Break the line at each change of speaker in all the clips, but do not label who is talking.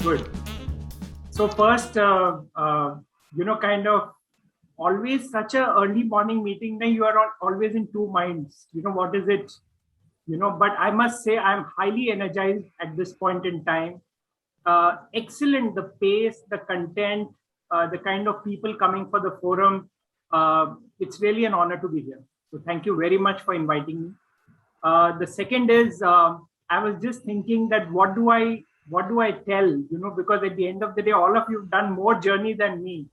Good. So first, kind of always such a early morning meeting, then you are always in two minds. What is it? But I must say I'm highly energized at this point in time. Excellent, the pace, the content, the kind of people coming for the forum. It's really an honor to be here. So thank you very much for inviting me. The second is I was just thinking that what do I tell? Because at the end of the day, all of you have done more journey than me.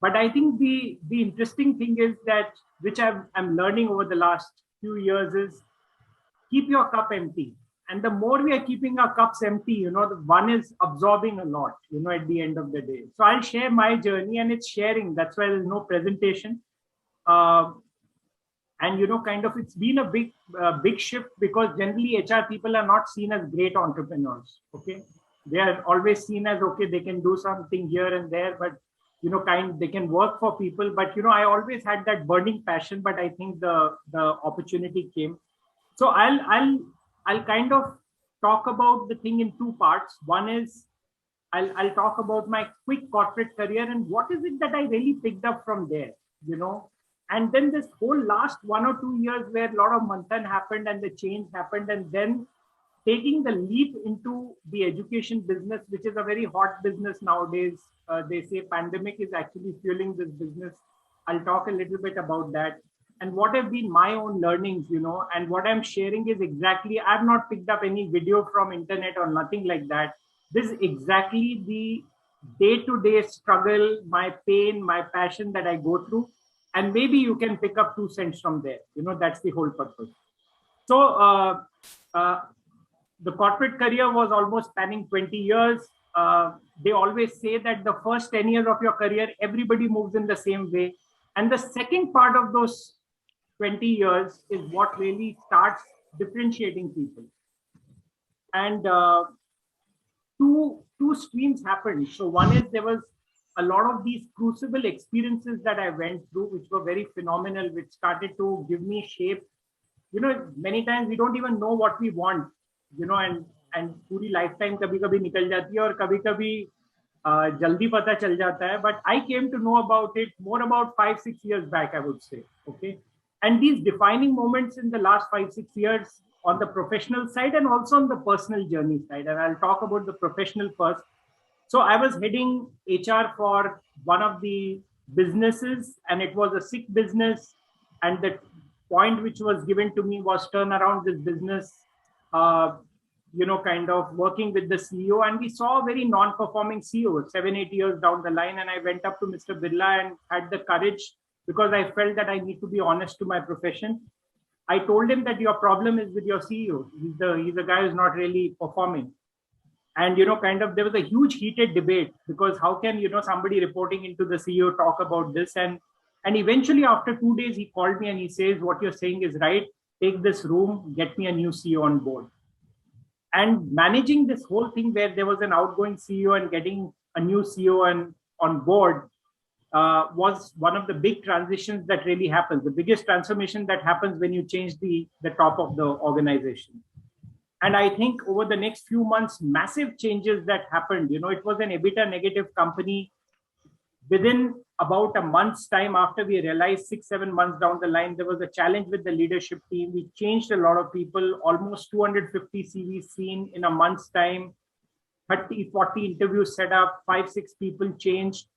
But I think the interesting thing is that which I'm learning over the last few years is keep your cup empty. And the more we are keeping our cups empty, the one is absorbing a lot, at the end of the day. So I'll share my journey and it's sharing. That's why there's no presentation. Uh, and kind of it's been a big shift because generally HR people are not seen as great entrepreneurs. Okay, they are always seen as okay, they can do something here and there, but they can work for people. But I always had that burning passion, but I think the opportunity came. So I'll kind of talk about the thing in two parts. One is I'll talk about my quick corporate career and what is it that I really picked up from there, you know. And then this whole last 1 or 2 years where a lot of manthan happened and the change happened, and then taking the leap into the education business, which is a very hot business nowadays. They say pandemic is actually fueling this business. I'll talk a little bit about that and what have been my own learnings, and what I'm sharing is exactly, I've not picked up any video from internet or nothing like that. This is exactly the day-to-day struggle, my pain, my passion that I go through. And maybe you can pick up 2 cents from there. That's the whole purpose. So uh, the corporate career was almost spanning 20 years. They always say that the first 10 years of your career, everybody moves in the same way. And the second part of those 20 years is what really starts differentiating people. And two streams happened. So one is there was a lot of these crucible experiences that I went through, which were very phenomenal, which started to give me shape. Many times we don't even know what we want, and पूरी lifetime कभी कभी निकल जाती है और कभी कभी जल्दी पता चल जाता है. But I came to know about it more about 5-6 years back, I would say. Okay. And these defining moments in the last 5-6 years on the professional side and also on the personal journey side. And I'll talk about the professional first. So I was heading HR for one of the businesses, and it was a sick business. And the point which was given to me was turn around this business, kind of working with the CEO. And we saw a very non-performing CEO 7-8 years down the line. And I went up to Mr. Birla and had the courage, because I felt that I need to be honest to my profession. I told him that your problem is with your CEO. He's the guy who's not really performing. And there was a huge heated debate, because how can somebody reporting into the CEO talk about this? And eventually after 2 days he called me and he says, what you're saying is right, take this room, get me a new CEO on board. And managing this whole thing where there was an outgoing CEO and getting a new CEO on board was one of the big transitions that really happens, the biggest transformation that happens when you change the top of the organization. And I think over the next few months, massive changes that happened. It was an EBITDA negative company. Within about a month's time, after we realized 6-7 months down the line, there was a challenge with the leadership team. We changed a lot of people, almost 250 CVs seen in a month's time, 30-40 interviews set up, 5-6 people changed.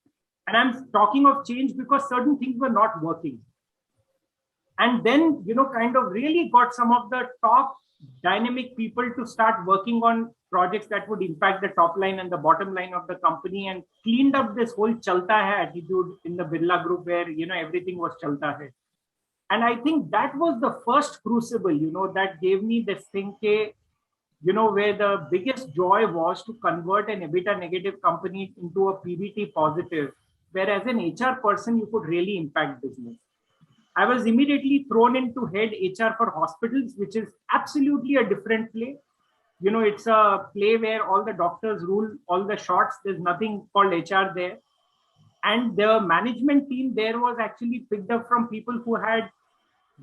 And I'm talking of change because certain things were not working. And then, kind of really got some of the top dynamic people to start working on projects that would impact the top line and the bottom line of the company, and cleaned up this whole chalta hai attitude in the Birla group where, everything was chalta hai. And I think that was the first crucible, that gave me this thing, where the biggest joy was to convert an EBITDA negative company into a PBT positive, where as an HR person, you could really impact business. I was immediately thrown into head HR for hospitals, which is absolutely a different play. It's a play where all the doctors rule all the shots. There's nothing called HR there. And the management team there was actually picked up from people who had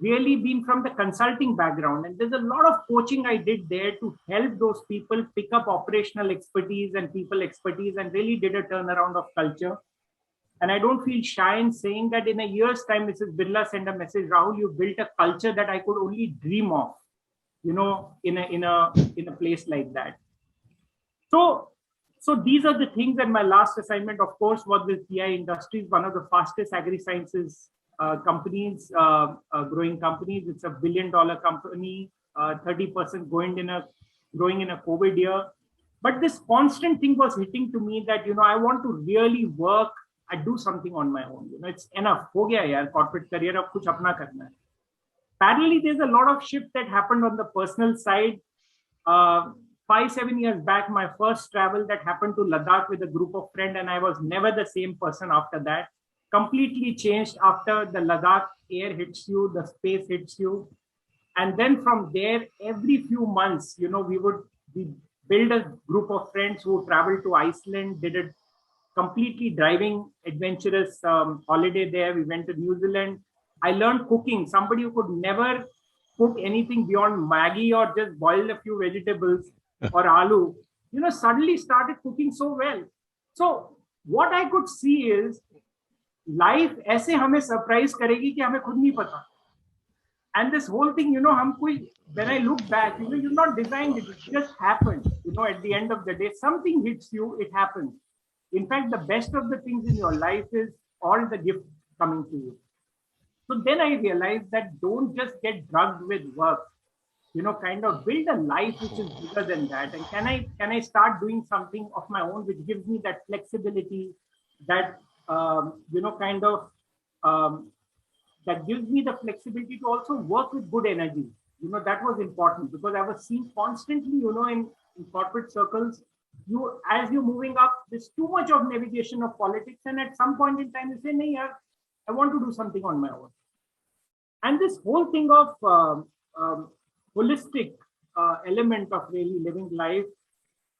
really been from the consulting background. And there's a lot of coaching I did there to help those people pick up operational expertise and people expertise, and really did a turnaround of culture. And I don't feel shy in saying that in a year's time, Mrs. Birla sent a message, Rahul, you built a culture that I could only dream of, in a place like that. So these are the things. And my last assignment, of course, was with PI Industries, one of the fastest agri-sciences companies, growing companies. It's $1 billion company, 30% growing in a COVID year. But this constant thing was hitting to me that, I want to really work. I do something on my own. It's enough. Ho gaya yaar, corporate career, ab kuch apna karna hai. Parallelly, there's a lot of shift that happened on the personal side. 5-7 years back, my first travel that happened to Ladakh with a group of friends, and I was never the same person after that. Completely changed after the Ladakh air hits you, the space hits you. And then from there, every few months, we build a group of friends who traveled to Iceland, did a completely driving, adventurous holiday there. We went to New Zealand. I learned cooking. Somebody who could never cook anything beyond Maggi or just boil a few vegetables or aloo, suddenly started cooking so well. So what I could see is life ऐसे हमें surprise करेगी कि हमें खुद नहीं पता. And this whole thing, when I look back, you're not designed it. It just happened. At the end of the day, something hits you, it happens. In fact, the best of the things in your life is all the gifts coming to you. So then I realized that don't just get drugged with work, kind of build a life which is bigger than that. And can I start doing something of my own, which gives me that flexibility, that, that gives me the flexibility to also work with good energy. That was important because I was seeing constantly, in corporate circles, as you're moving up, there's too much of navigation of politics. And at some point in time, you say, "Nee, yaar, I want to do something on my own." And this whole thing of holistic element of really living life.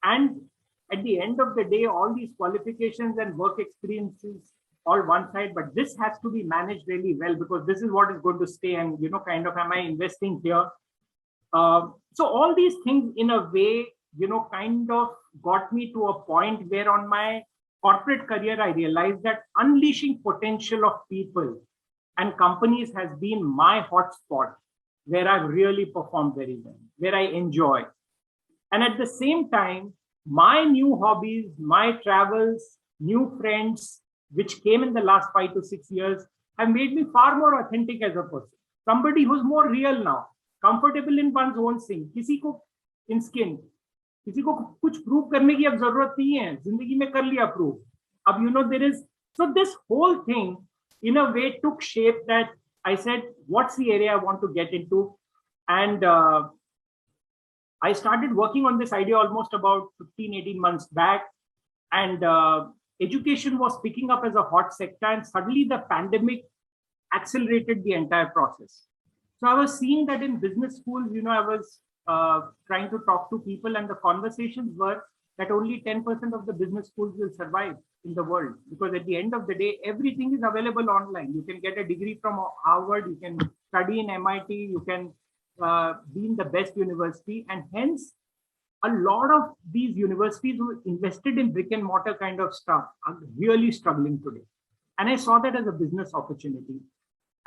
And at the end of the day, all these qualifications and work experiences, all one side, but this has to be managed really well because this is what is going to stay. And, am I investing here? So all these things in a way, kind of got me to a point where on my corporate career, I realized that unleashing potential of people and companies has been my hotspot where I've really performed very well, where I enjoy. And at the same time, my new hobbies, my travels, new friends, which came in the last 5 to 6 years, have made me far more authentic as a person. Somebody who's more real now, comfortable in one's own skin, किसी को in skin, किसी को कुछ prove करने की अब जरूरत नहीं है, जिंदगी में कर लिया prove. अब there is, so this whole thing in a way took shape that I said, what's the area I want to get into? And I started working on this idea almost about 15-18 months back. And education was picking up as a hot sector, and suddenly the pandemic accelerated the entire process. So I was seeing that in business schools, I was trying to talk to people, and the conversations were that only 10% of the business schools will survive in the world, because at the end of the day, everything is available online. You can get a degree from Harvard, you can study in MIT, you can be in the best university, and hence a lot of these universities who invested in brick and mortar kind of stuff are really struggling today. And I saw that as a business opportunity.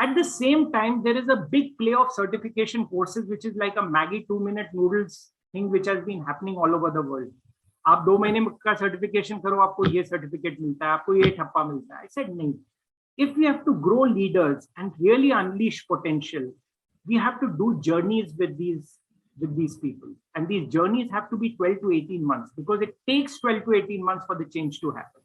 At the same time, there is a big play of certification courses, which is like a Maggie 2-minute noodles thing, which has been happening all over the world. आप 2 महीने का certification करो, आपको ये certificate मिलता है, आपको ये ठप्पा मिलता है. I said, नहीं. If we have to grow leaders and really unleash potential, we have to do journeys with these people. And these journeys have to be 12 to 18 months because it takes 12 to 18 months for the change to happen.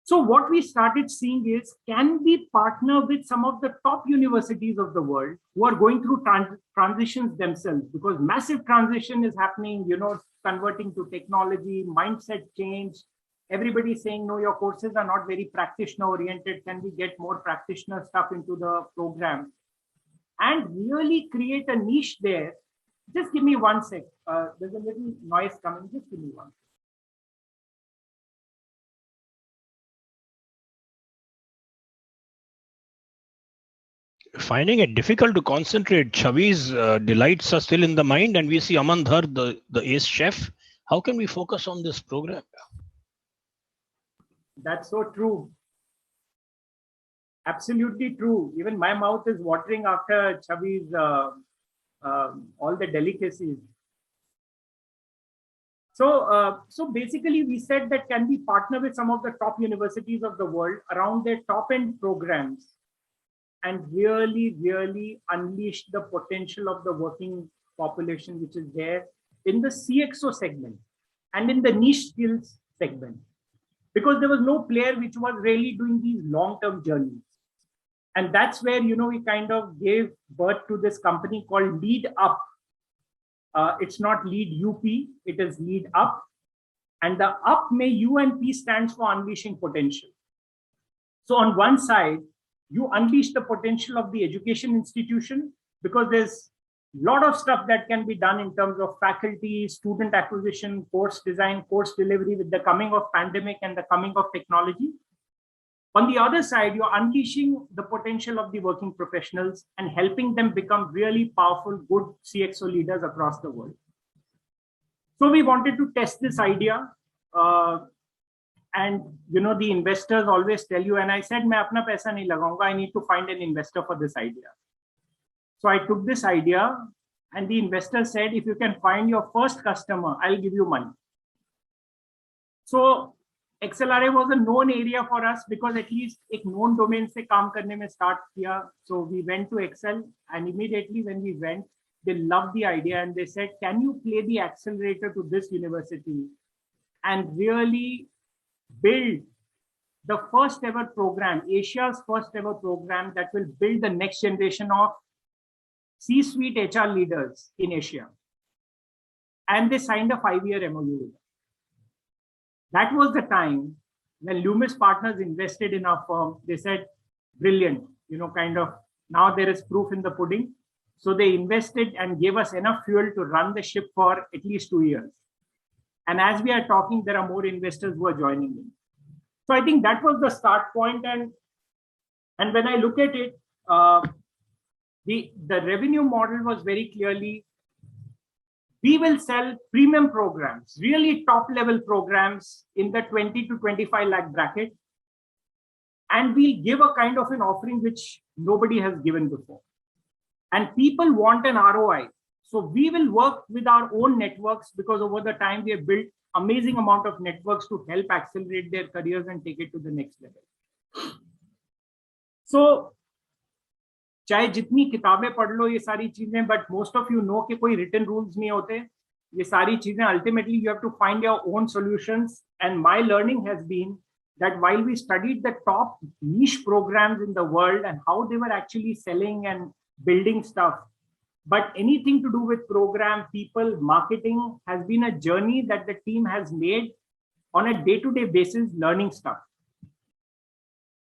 So what we started seeing is, can we partner with some of the top universities of the world who are going through transitions themselves, because massive transition is happening, converting to technology, mindset change. Everybody's saying, no, your courses are not very practitioner oriented. Can we get more practitioner stuff into the program? And really create a niche there. Just give me 1 sec. There's a little noise coming. Just give me 1 sec.
finding it difficult to concentrate. Chavi's delights are still in the mind, and we see Amandhar, the ace chef. How can we focus on this program?
That's so true. Absolutely true. Even my mouth is watering after Chavi's all the delicacies. So basically, we said that can we partner with some of the top universities of the world around their top-end programs and really, really unleash the potential of the working population, which is there in the CXO segment and in the niche skills segment, because there was no player which was really doing these long-term journeys. And that's where, we kind of gave birth to this company called LeadUP. It's not LeadUP, it is LeadUP. And the up may U and P stands for unleashing potential. So on one side, you unleash the potential of the education institution, because there's a lot of stuff that can be done in terms of faculty, student acquisition, course design, course delivery with the coming of pandemic and the coming of technology. On the other side, you're unleashing the potential of the working professionals and helping them become really powerful, good CXO leaders across the world. So we wanted to test this idea. And the investors always tell you, and I said, "Main apna paisa nahi lagaunga. I need to find an investor for this idea." So I took this idea, and the investor said, "If you can find your first customer, I'll give you money." So XLRA was a known area for us, because at least एक known domain से काम करने में start किया. So we went to Excel, and immediately when we went, they loved the idea and they said, "Can you play the accelerator to this university and really build the first ever program, Asia's first ever program that will build the next generation of C-suite HR leaders in Asia?" And they signed a 5-year MOU with us. That was the time when Loomis Partners invested in our firm. They said, "Brilliant, now there is proof in the pudding." So they invested and gave us enough fuel to run the ship for at least 2 years. And as we are talking, there are more investors who are joining in. So I think that was the start point. And when I look at it, the revenue model was very clearly, we will sell premium programs, really top level programs in the 20 to 25 lakh bracket. And we'll give a kind of an offering which nobody has given before. And people want an ROI. So we will work with our own networks, because over the time we have built amazing amount of networks to help accelerate their careers and take it to the next level. So चाहे जितनी किताबें पढ़ लो ये सारी चीजें, but most of you know कि कोई written rules नहीं होते. ये सारी चीजें ultimately you have to find your own solutions. And my learning has been that while we studied the top niche programs in the world and how they were actually selling and building stuff, but anything to do with program, people, marketing has been a journey that the team has made on a day-to-day basis, learning stuff.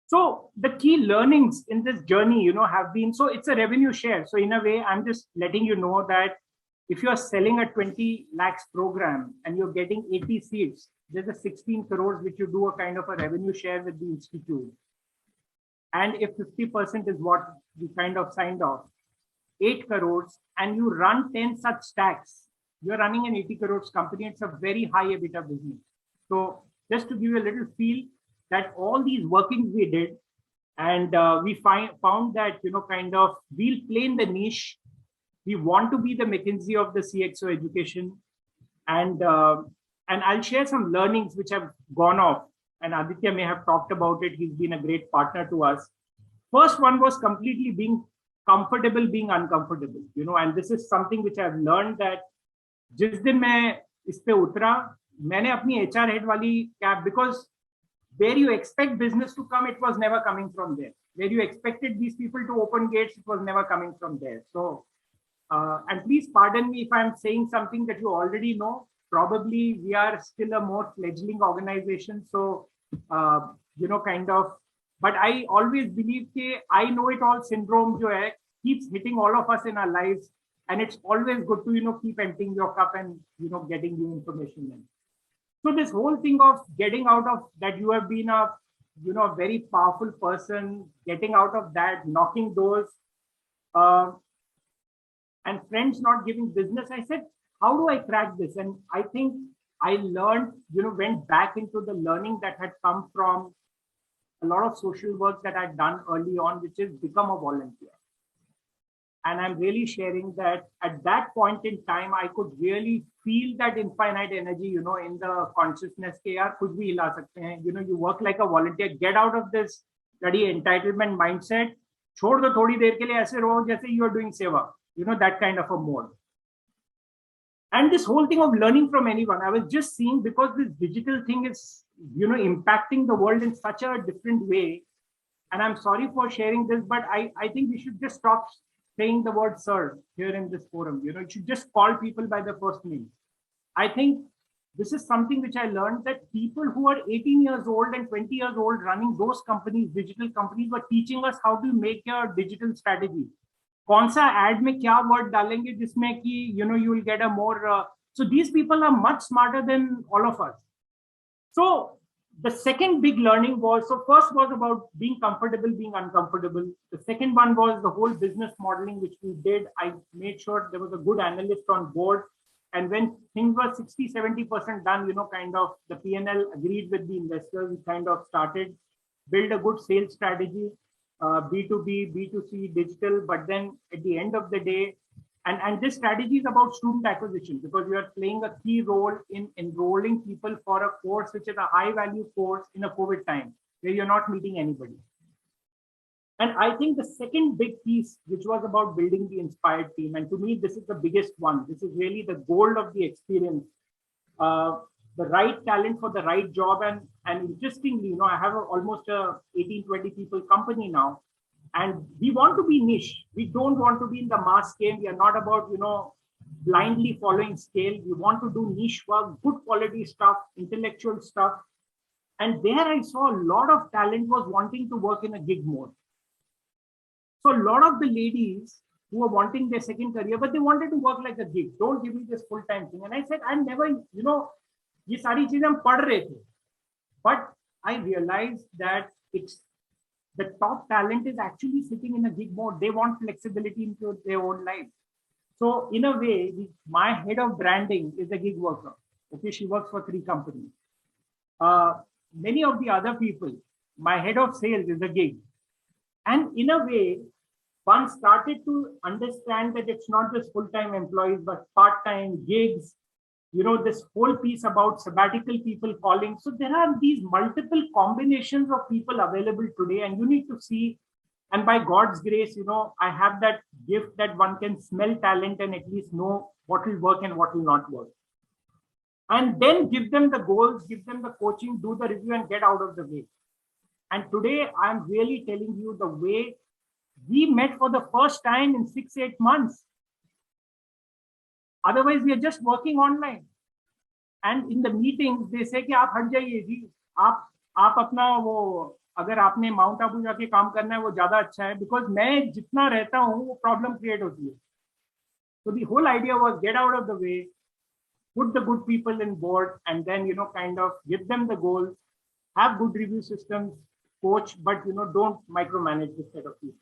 So the key learnings in this journey, have been, so it's a revenue share. So in a way, I'm just letting you know that if you're selling a 20 lakhs program and you're getting 80 seats, there's a 16 crores, which you do a kind of a revenue share with the institute. And if 50% is what we kind of signed off, 8 crores, and you run 10 such stacks, you're running an 80 crores company. It's a very high EBITDA business. So just to give you a little feel that all these workings we did, and we found that, we'll play in the niche. We want to be the McKinsey of the CXO education. And I'll share some learnings which have gone off, and Aditya may have talked about it. He's been a great partner to us. First one was completely being comfortable being uncomfortable, and this is something which I've learned, that जिस दिन मैं इस पे उतरा, मैंने अपनी HR head वाली cap, because where you expect business to come, it was never coming from there. Where you expected these people to open gates, it was never coming from there. So, and please pardon me if I'm saying something that you already know. Probably we are still a more fledgling organization. So, but I always believe that I know it all syndrome jo hai, keeps hitting all of us in our lives. And it's always good to, keep emptying your cup and, getting new information in. So this whole thing of getting out of that, you have been a, very powerful person, getting out of that, knocking doors. and friends not giving business. I said, how do I crack this? And I think I learned, went back into the learning that had come from a lot of social work that I'd done early on, which is become a volunteer. And I'm really sharing that at that point in time, I could really feel that infinite energy, in the consciousness. Ke yaar, kuch bhi hila sakte hain. You work like a volunteer, get out of this bloody entitlement mindset. Chhod do thodi der ke liye aise raho jaise you are doing seva, that kind of a mode. And this whole thing of learning from anyone, I was just seeing, because this digital thing is, impacting the world in such a different way. And I'm sorry for sharing this, but I think we should just stop saying the word sir here in this forum. You should just call people by their first name. I think this is something which I learned, that people who are 18 years old and 20 years old running those companies, digital companies, were teaching us how to make a digital strategy. कौन सा ad में क्या word डालेंगे जिसमें कि you will get a more so these people are much smarter than all of us. So the second big learning was, so first was about being comfortable, being uncomfortable. The second one was the whole business modeling, which we did. I made sure there was a good analyst on board. And when things were 60-70% done, kind of the P&L agreed with the investors, we kind of started, build a good sales strategy, B2B, B2C, digital. But then at the end of the day, and this strategy is about student acquisition, because you are playing a key role in enrolling people for a course which is a high value course in a COVID time where you're not meeting anybody. And I think the second big piece, which was about building the inspired team, and to me, this is the biggest one. This is really the goal of the experience. The right talent for the right job. And interestingly, I have almost a 18-20 people company now. And we want to be niche. We don't want to be in the mass game. We are not about, blindly following scale. We want to do niche work, good quality stuff, intellectual stuff. And there I saw a lot of talent was wanting to work in a gig mode. So a lot of the ladies who were wanting their second career, but they wanted to work like a gig. Don't give me this full-time thing. And I said, I never, ye sari cheezein hum pad rahe the. But I realized that the top talent is actually sitting in a gig mode. They want flexibility into their own life. So in a way, my head of branding is a gig worker. Okay, she works for 3 companies. Many of the other people, my head of sales is a gig. And in a way, one started to understand that it's not just full-time employees, but part-time gigs, this whole piece about sabbatical people calling. So there are these multiple combinations of people available today, and you need to see, and by God's grace, I have that gift that one can smell talent and at least know what will work and what will not work. And then give them the goals, give them the coaching, do the review and get out of the way. And today I'm really telling you the way we met for the first time in 6-8 months. Otherwise, we are just working online. And in the meetings, they say कि आप हट जाइए जी, आप अपना वो, अगर आपने mount Abu जाके काम करना है वो ज्यादा अच्छा है, because मैं जितना रहता हूँ वो problem create होती है. So the whole idea was get out of the way, put the good people in board, and then kind of give them the goals, have good review systems, coach, but don't micromanage this set of people.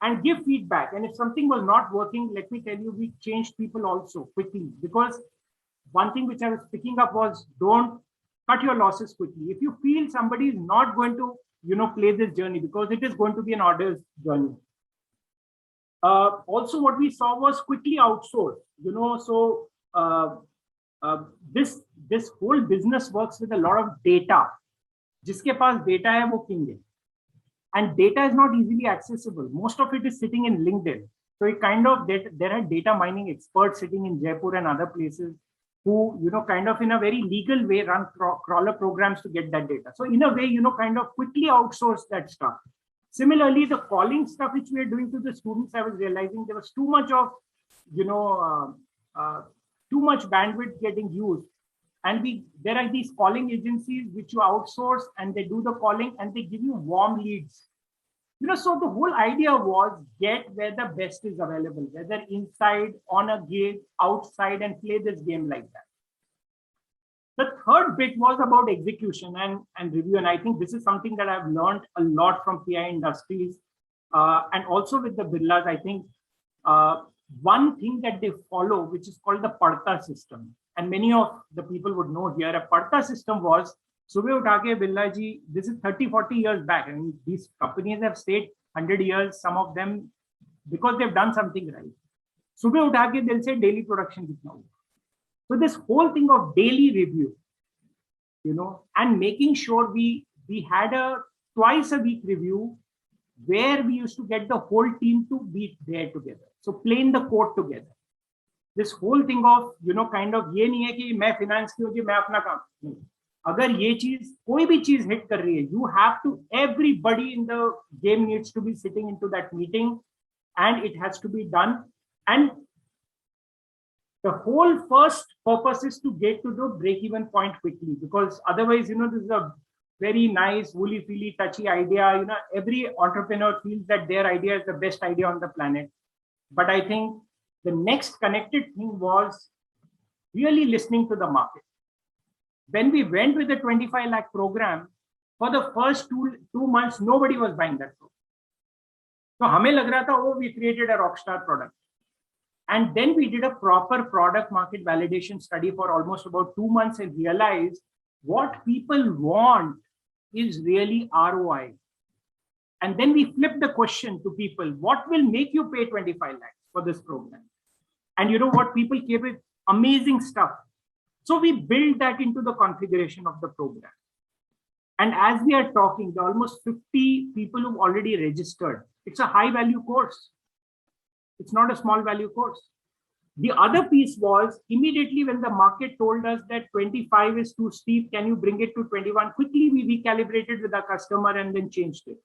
And give feedback. And if something was not working, let me tell you, we changed people also quickly, because one thing which I was picking up was don't cut your losses quickly. If you feel somebody is not going to, play this journey, because it is going to be an orders journey. Also, what we saw was quickly outsource. So this whole business works with a lot of data. जिसके पास data है वो king है. And data is not easily accessible. Most of it is sitting in LinkedIn. So it kind of, there are data mining experts sitting in Jaipur and other places who, kind of in a very legal way run crawler programs to get that data. So in a way, kind of quickly outsource that stuff. Similarly, the calling stuff which we are doing to the students, I was realizing there was too much of, too much bandwidth getting used. And there are these calling agencies which you outsource and they do the calling and they give you warm leads. So the whole idea was get where the best is available, whether inside, on a gig, outside, and play this game like that. The third bit was about execution and review. And I think this is something that I've learned a lot from PI Industries. and also with the Birlas, I think one thing that they follow, which is called the Padta system, and many of the people would know here, a Padta system was, Subhe Uthake Birla ji, this is 30, 40 years back. I mean, these companies have stayed 100 years, some of them, because they've done something right. Subhe Uthake, they'll say daily production kitna hua. So this whole thing of daily review, and making sure we had a twice a week review where we used to get the whole team to be there together. So play in the court together. This whole thing of, kind of, ये नहीं है कि मैं finance की होगी, मैं अपना काम नहीं. अगर ये चीज, कोई भी चीज hit कर रही है, you have to, everybody in the game needs to be sitting into that meeting and it has to be done. And the whole first purpose is to get to the break-even point quickly, because otherwise, this is a very nice, woolly-feely, touchy idea. Every entrepreneur feels that their idea is the best idea on the planet. But I think the next connected thing was really listening to the market. When we went with the 25 lakh program, for the first two months, nobody was buying that program. So हमें लग रहा था, oh, we created a rockstar product. And then we did a proper product market validation study for almost about 2 months and realized what people want is really ROI. And then we flipped the question to people, what will make you pay 25 lakhs for this program? And you know what? People came with amazing stuff. So we built that into the configuration of the program. And as we are talking, there are almost 50 people who've already registered. It's a high value course. It's not a small value course. The other piece was immediately when the market told us that 25 is too steep, can you bring it to 21? Quickly, we recalibrated with our customer and then changed it.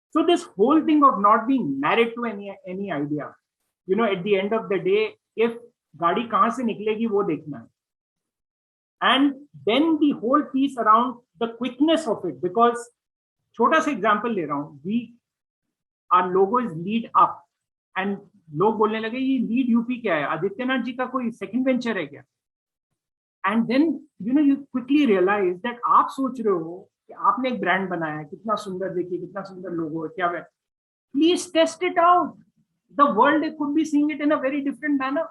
So this whole thing of not being married to any idea, at the end of the day, if gaadi kahan se niklegi, wo dekhna hai. And then the whole piece around the quickness of it, because छोटा सा example ले रहा हूँ, our logo is LeadUP, and लोग बोलने लगे ये lead UP क्या है, आदित्यनाथ जी का कोई सेकंड वेंचर है क्या? And then you quickly realize that आप सोच रहे हो कि आपने एक ब्रांड बनाया है, कितना सुंदर, देखिए कितना सुंदर लोगो है, क्या है, please test it out. The world could be seeing it in a very different manner.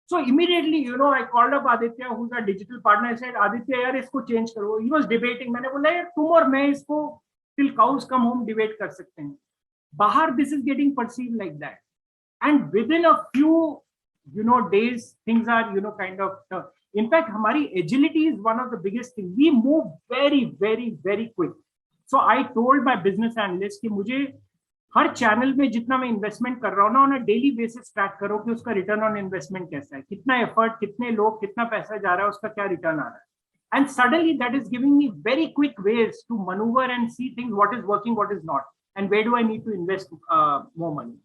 So immediately, I called up Aditya, who's a digital partner. I said, Aditya, यार इसको चेंज करो. He was debating. मैंने बोला यार तुम और मैं इसको till cows come home debate कर सकते हैं. बाहर this is getting perceived like that. And within a few, days, things are, kind of, in fact, hamari agility is one of the biggest things. We move very, very, very quick. So I told my business analyst कि मुझे हर channel में जितना मैं investment कर रहा हूँ ना, on a daily basis track करो कि उसका रिटर्न ऑन इन्वेस्टमेंट कैसा है, कितना एफर्ट, कितने लोग, कितना पैसा जा रहा है, उसका क्या रिटर्न आ रहा है. And suddenly that is giving me very quick ways to maneuver and see things, what is working, what is not, and where do I need to invest more money.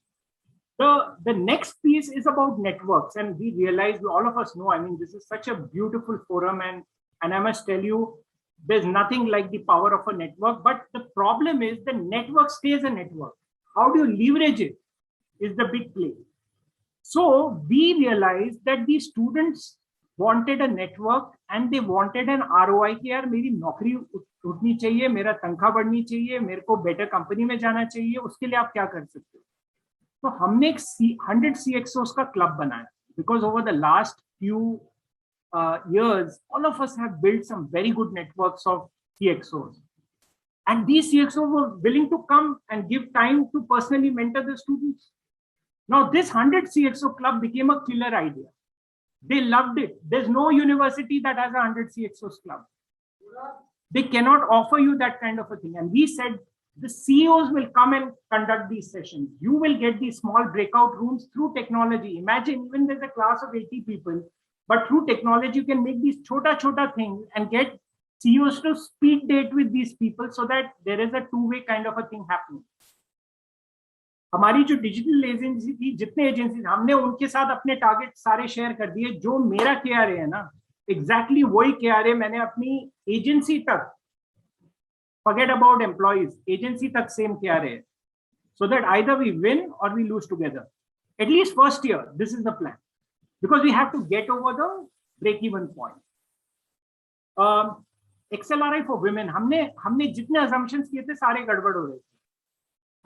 The next piece is about networks, and we realize, all of us know, I mean, this is such a beautiful forum, and I must tell you, there's nothing like the power of a network. But the problem is the network stays a network. How do you leverage it is the big play. So we realized that the students wanted a network and they wanted an ROI कि यार मेरी नौकरी उठनी चाहिए, मेरा तनख्वाह बढ़नी चाहिए, मेरे को बेटर कंपनी में जाना चाहिए, उसके लिए आप क्या कर सकते हो. तो हमने एक 100 CXOs का क्लब बनाया, because over the last few years, all of us have built some very good networks of CXOs. And these CXOs were willing to come and give time to personally mentor the students. Now this 100 CXO club became a killer idea. They loved it. There's no university that has a 100 CXOs club. They cannot offer you that kind of a thing. And we said, the CEOs will come and conduct these sessions. You will get these small breakout rooms through technology. Imagine even there's a class of 80 people, but through technology, you can make these chota things and get CEOs to speed date with these people so that there is a two-way kind of a thing happening. हमारी जो digital agency थी, जितने agency, हमने उनके साथ अपने target सारे share कर दिए. जो मेरा KRA है ना, एग्जैक्टली वही KRA मैंने अपनी एजेंसी तक, forget about employees, agency tak same KRA, so that either we win or we lose together. At least first year, this is the plan, because we have to get over the break-even point. XLRI for women, हमने जितने assumptions किए थे सारे गड़बड़ हो रहे थे.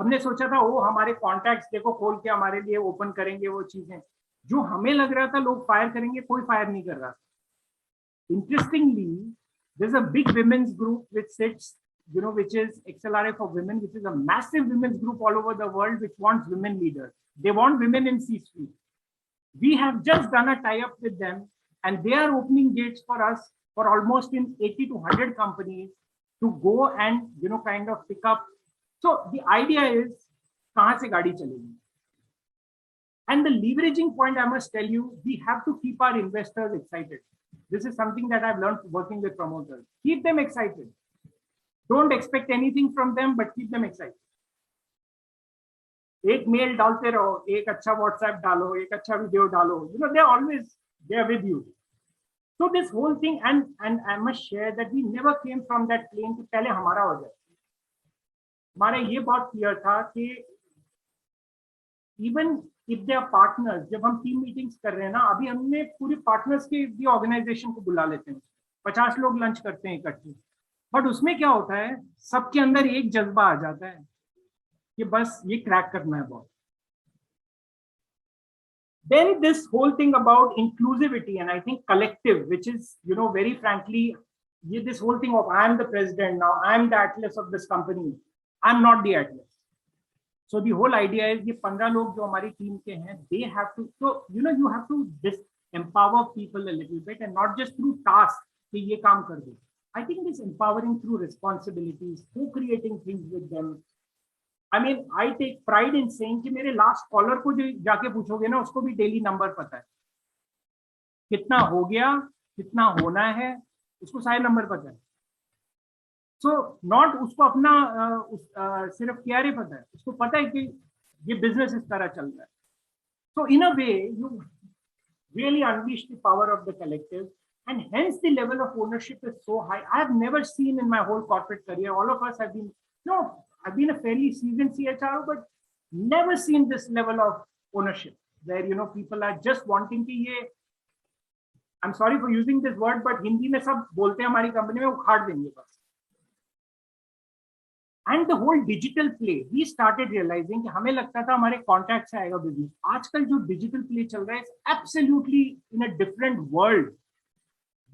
हमने सोचा था वो हमारे कॉन्टैक्ट्स देखो खोल के हमारे लिए ओपन करेंगे वो चीजें, जो हमें लग रहा था लोग फायर करेंगे, कोई फायर नहीं कर रहा था. Interestingly, there's a big women's group which sits, which is XLRA for women, which is a massive women's group all over the world, which wants women leaders. They want women in C-suite. We have just done a tie-up with them, and they are opening gates for us for almost in 80 to 100 companies to go and, kind of pick up. So the idea is, kahan se gaadi chalegi? And the leveraging point, I must tell you, we have to keep our investors excited. This is something that I've learned working with promoters. Keep them excited. Don't expect anything from them, but keep them excited. एक mail डालते रहो, एक अच्छा WhatsApp डालो, एक अच्छा video डालो. They're always there with you. So this whole thing, and I must share that we never came from that plane कि पहले हमारा हो जाए. हमारा ये बहुत क्लियर था कि even if they are partners, जब हम टीम मीटिंग्स कर रहे हैं ना, अभी हमने पूरी पार्टनर्स के भी ऑर्गेनाइजेशन को बुला लेते हैं, 50 लोग लंच करते हैं इकट्ठे. बट उसमें क्या होता है, सबके अंदर एक जज्बा आ जाता है कि बस ये क्रैक करना है बहुत. Then this whole thing about inclusivity and I think collective, which is, very frankly, this whole thing of I am the president now, I am the atlas of this company. I'm not the atlas. So the whole idea is ये 15 लोग जो हमारी team के हैं, they have to, so you have to empower people a little bit and not just through tasks कि ये काम कर दो. I think it's empowering through responsibilities, co-creating things with them. I mean, I take pride in saying कि मेरे last caller को जो जाके पूछोगे ना, उसको भी डेली नंबर पता है, कितना हो गया, कितना होना है, उसको सारे नंबर पता है. So not उसको अपना सिर्फ KRA पता है, उसको पता है कि ये बिजनेस इस तरह चल रहा है. So in a way, you really unleash the power of the collective, and hence the level of ownership is so high. I have never seen in my whole corporate career, all of us have been, I've been a fairly seasoned CHRO, but never seen this level of ownership where, people are just wanting कि ये, I'm sorry for using this word, but Hindi में सब बोलते हैं हमारी company में उखाड़ देंगे बस. And the whole digital play, we started realizing कि हमें लगता था हमारे कॉन्टैक्ट से आएगा बिजनेस. आजकल जो डिजिटल प्ले चल रहा है, absolutely in a different world.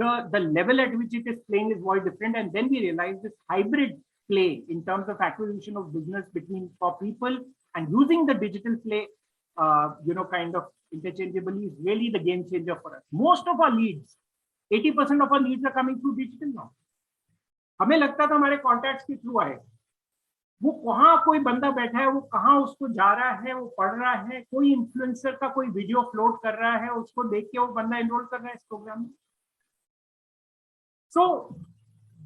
The level at which it is playing is very different, and then we realized this hybrid play in terms of acquisition of business for people and using the digital play, kind of interchangeably is really the game changer for us. Most of our leads, 80% of our leads are coming through digital now. हमें लगता था हमारे contacts के through आए, वो कहाँ कोई बंदा बैठा है, वो कहाँ उसको जा रहा है, वो पढ़ रहा है, कोई इन्फ्लुएंसर का कोई वीडियो फ्लोट कर रहा है, उसको देख के वो बंदा एनरोल कर रहा है इस प्रोग्राम में. So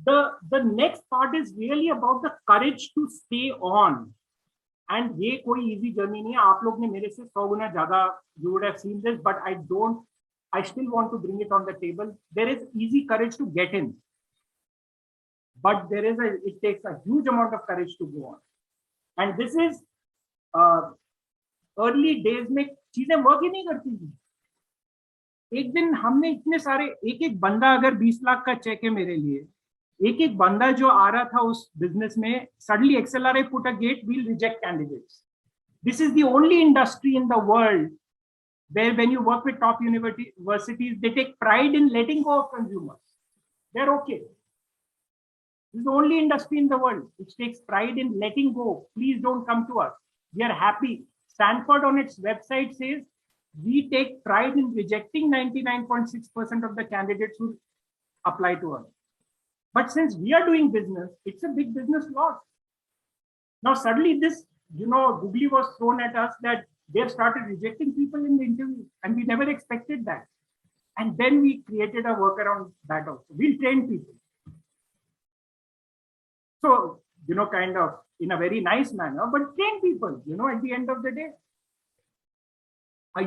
the next part is really about the courage to stay on, and ये कोई easy journey नहीं है. आप लोग ने मेरे से 100 गुना ज्यादा, you would have seen this, but I still want to bring it on the table. There is easy courage to get in, but it takes a huge amount of courage to go on. And this is early days में चीजें work ही नहीं करती थी. एक दिन हमने इतने सारे, एक बंदा अगर 20 लाख का चेक है मेरे लिए, एक बंदा जो आ रहा था उस बिजनेस में, suddenly XLRA put a gate, we'll reject candidates. This is the only industry in the world where when you work with top universities, they take pride in letting go of consumers. They're okay. This is the only industry in the world which takes pride in letting go. Please don't come to us. We are happy. Stanford on its website says, we take pride in rejecting 99.6% of the candidates who apply to us. But since we are doing business, it's a big business loss. Now suddenly this, googly was thrown at us that they've started rejecting people in the interview, and we never expected that. And then we created a workaround that also. We'll train people. So, kind of in a very nice manner, but train people, at the end of the day.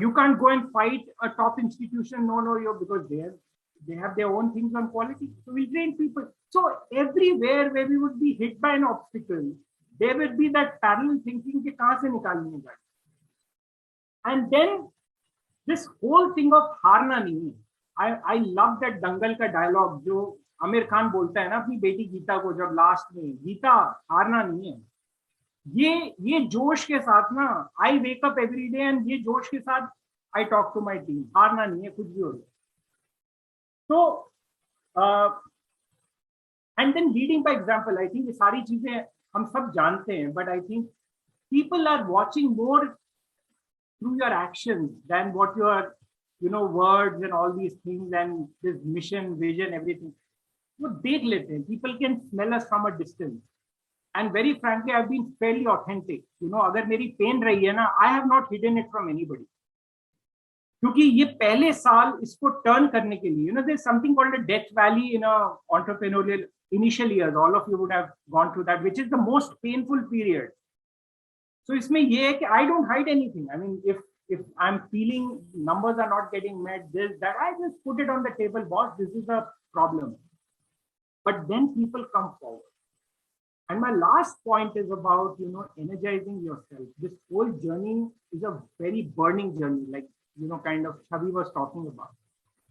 You can't go and fight a top institution, because they have their own things on quality. So we train people. So everywhere where we would be hit by an obstacle, there would be that parallel thinking कि कहाँ से निकालने का. And then this whole thing of हारना नहीं. I love that दंगल का dialogue जो आमिर खान बोलता है ना अपनी बेटी गीता को जब लास्ट में, गीता हारना नहीं है. ये जोश के साथ ना, I wake up every day and ये जोश के साथ I talk to my team. हारना नहीं है, कुछ भी हो. तो and then leading by example. I think ये सारी चीजें हम सब जानते हैं, but I think people are watching more through your actions than what your words and all these things and this mission, vision, everything. वो देख लेते हैं. People can smell us from a distance. And very frankly, I've been fairly authentic. अगर मेरी pen रही है ना, I have not hidden it from anybody. क्योंकि ये पहले साल इसको टर्न करने के लिए, there's something called a death valley in a entrepreneurial initial years. All of you would have gone through that, which is the most painful period. So इसमें ये है कि I don't hide anything. I mean, if I'm feeling numbers are not getting met, this, that, I just put it on the table, boss, this is a problem. But then people come forward. And my last point is about, energizing yourself. This whole journey is a very burning journey, like, kind of Chavi was talking about.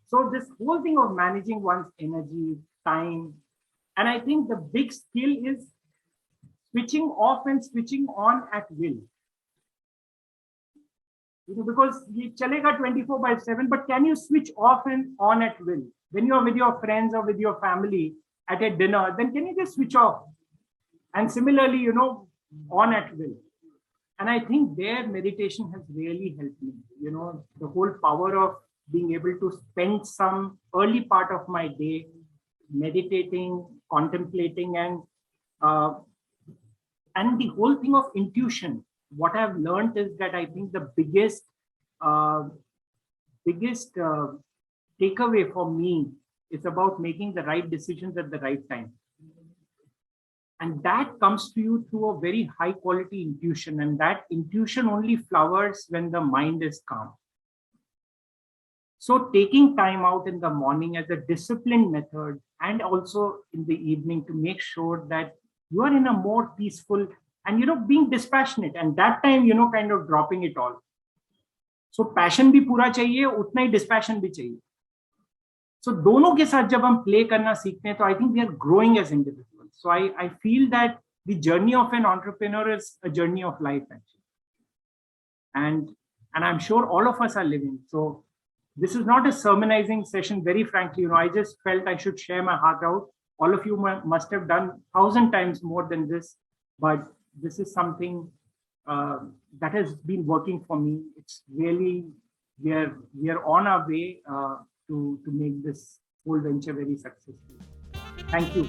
So this whole thing of managing one's energy, time, and I think the big skill is switching off and switching on at will. Because you chalega 24/7, but can you switch off and on at will? When you're with your friends or with your family at a dinner, then can you just switch off? And similarly, on at will. And I think their meditation has really helped me. The whole power of being able to spend some early part of my day meditating, contemplating, and the whole thing of intuition. What I've learned is that I think the biggest takeaway for me is about making the right decisions at the right time. And that comes to you through a very high quality intuition. And that intuition only flowers when the mind is calm. So taking time out in the morning as a disciplined method, and also in the evening, to make sure that you are in a more peaceful and, being dispassionate, and that time, kind of dropping it all. So passion भी पूरा चाहिए, उतना ही dispassion भी चाहिए. So दोनों के साथ जब हम play करना सीखते हैं, तो I think we are growing as individuals. So I feel that the journey of an entrepreneur is a journey of life, actually. And I'm sure all of us are living. So this is not a sermonizing session, very frankly. I just felt I should share my heart out. All of you must have done 1,000 times more than this, but this is something that has been working for me. It's really, we are on our way to make this whole venture very successful. Thank you.